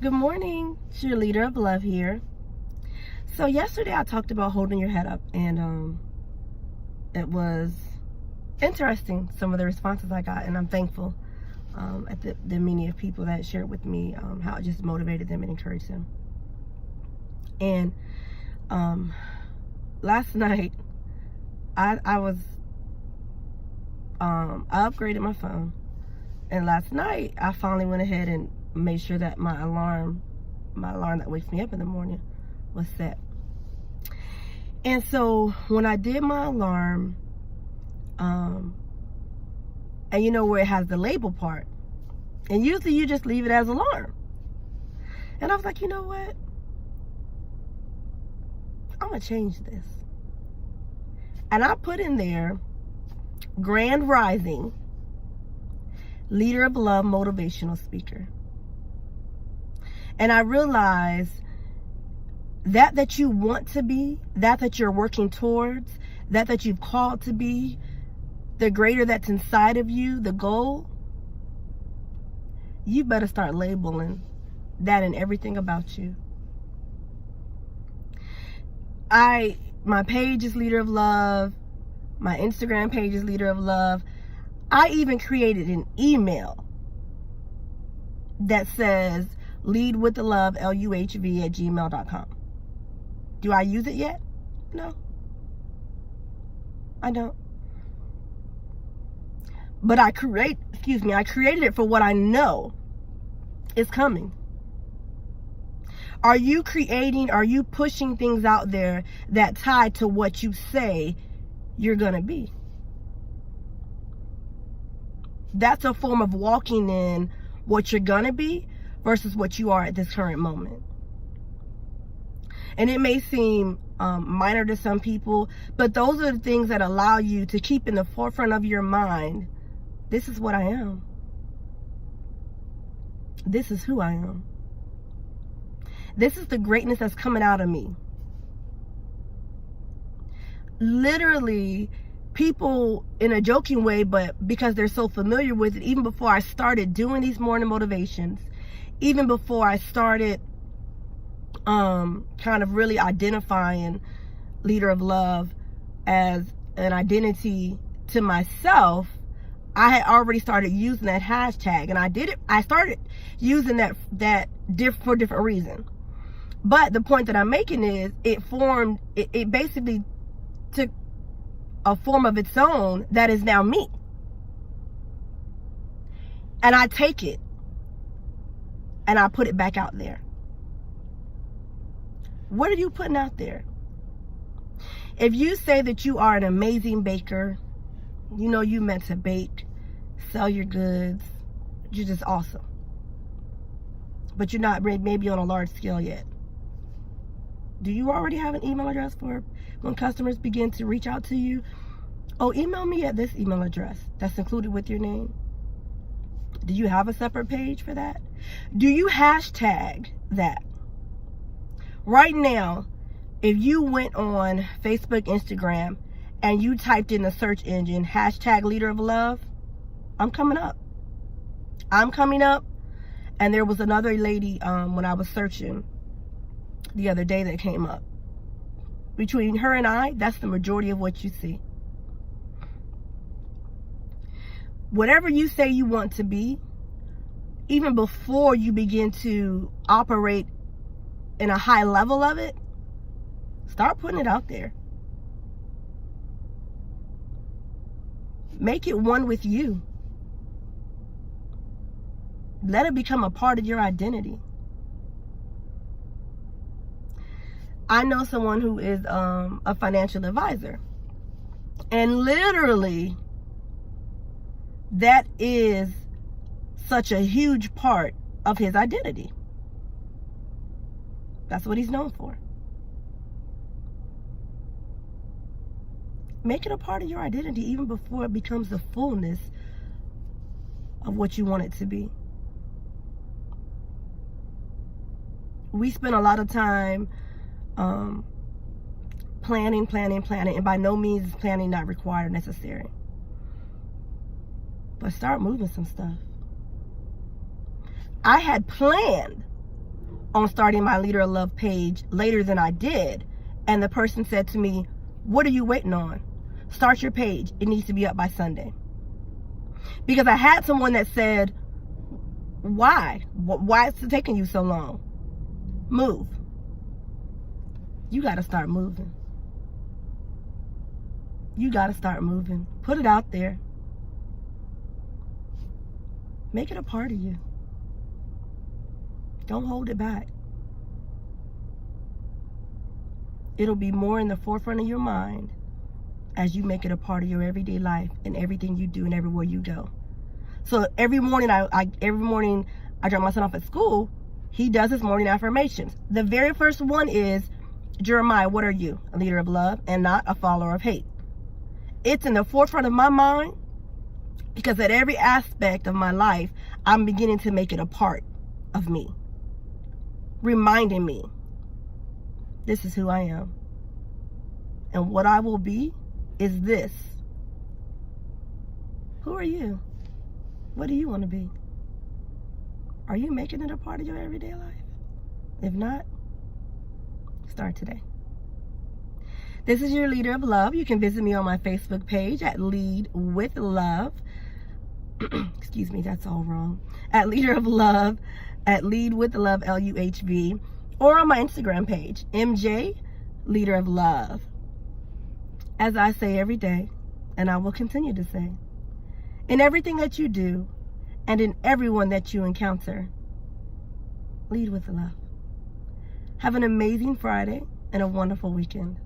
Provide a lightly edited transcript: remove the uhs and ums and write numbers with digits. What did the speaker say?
Good morning, it's your leader of love here. So yesterday I talked about holding your head up, and it was interesting, some of the responses I got, and I'm thankful at the many of people that shared with me how it just motivated them and encouraged them. And last night I upgraded my phone, and last night I finally went ahead and made sure that my alarm that wakes me up in the morning was set. And so when I did my alarm, and you know where it has the label part, and usually you just leave it as alarm. And I was like, you know what? I'm gonna change this. And I put in there, Grand Rising, Leader of Love Motivational Speaker. And I realized that you want to be, that you're working towards, that you've called to be, the greater that's inside of you, the goal, you better start labeling that in everything about you. My page is Leader of Love. My Instagram page is Leader of Love. I even created an email that says leadwithlove, LUHV @gmail.com. Do I use it yet? No. I don't. But I created it for what I know is coming. Are you pushing things out there that tie to what you say you're going to be? That's a form of walking in what you're going to be versus what you are at this current moment. And it may seem minor to some people, but those are the things that allow you to keep in the forefront of your mind, this is what I am. This is who I am. This is the greatness that's coming out of me. Literally, people in a joking way, but because they're so familiar with it, even before I started doing these morning motivations, even before I started kind of really identifying Leader of Love as an identity to myself, I had already started using that hashtag, and I started using that for different reasons. But the point that I'm making is it basically took a form of its own that is now me. And I take it and I put it back out there. What are you putting out there? If you say that you are an amazing baker, you know you meant to bake, sell your goods, you're just awesome. But you're not maybe on a large scale yet. Do you already have an email address for when customers begin to reach out to you? Oh, email me at this email address that's included with your name. Do you have a separate page for that? Do you hashtag that? Right now, if you went on Facebook, Instagram, and you typed in the search engine, hashtag Leader of Love, I'm coming up. I'm coming up. And there was another lady when I was searching the other day that came up. Between her and I, that's the majority of what you see. Whatever you say you want to be, even before you begin to operate in a high level of it, start putting it out there. Make it one with you. Let it become a part of your identity. I know someone who is a financial advisor, and literally that is such a huge part of his identity. That's what he's known for. Make it a part of your identity even before it becomes the fullness of what you want it to be. We spend a lot of time planning, and by no means is planning not required or necessary. But start moving some stuff. I had planned on starting my Leader of Love page later than I did. And the person said to me, what are you waiting on? Start your page. It needs to be up by Sunday. Because I had someone that said, why? Why is it taking you so long? Move. You got to start moving. You got to start moving. Put it out there. Make it a part of you. Don't hold it back. It'll be more in the forefront of your mind as you make it a part of your everyday life and everything you do and everywhere you go. So every morning I drop my son off at school, he does his morning affirmations. The very first one is, Jeremiah, what are you? A leader of love and not a follower of hate. It's in the forefront of my mind because at every aspect of my life, I'm beginning to make it a part of me. Reminding me, this is who I am. And what I will be is this. Who are you? What do you want to be? Are you making it a part of your everyday life? If not, start today. This is your Leader of Love. You can visit me on my Facebook page at Lead with Love. Excuse me, that's all wrong. At Leader of Love, at Lead with Love, LUHV, or on my Instagram page, MJ Leader of Love. As I say every day, and I will continue to say, in everything that you do and in everyone that you encounter, lead with love. Have an amazing Friday and a wonderful weekend.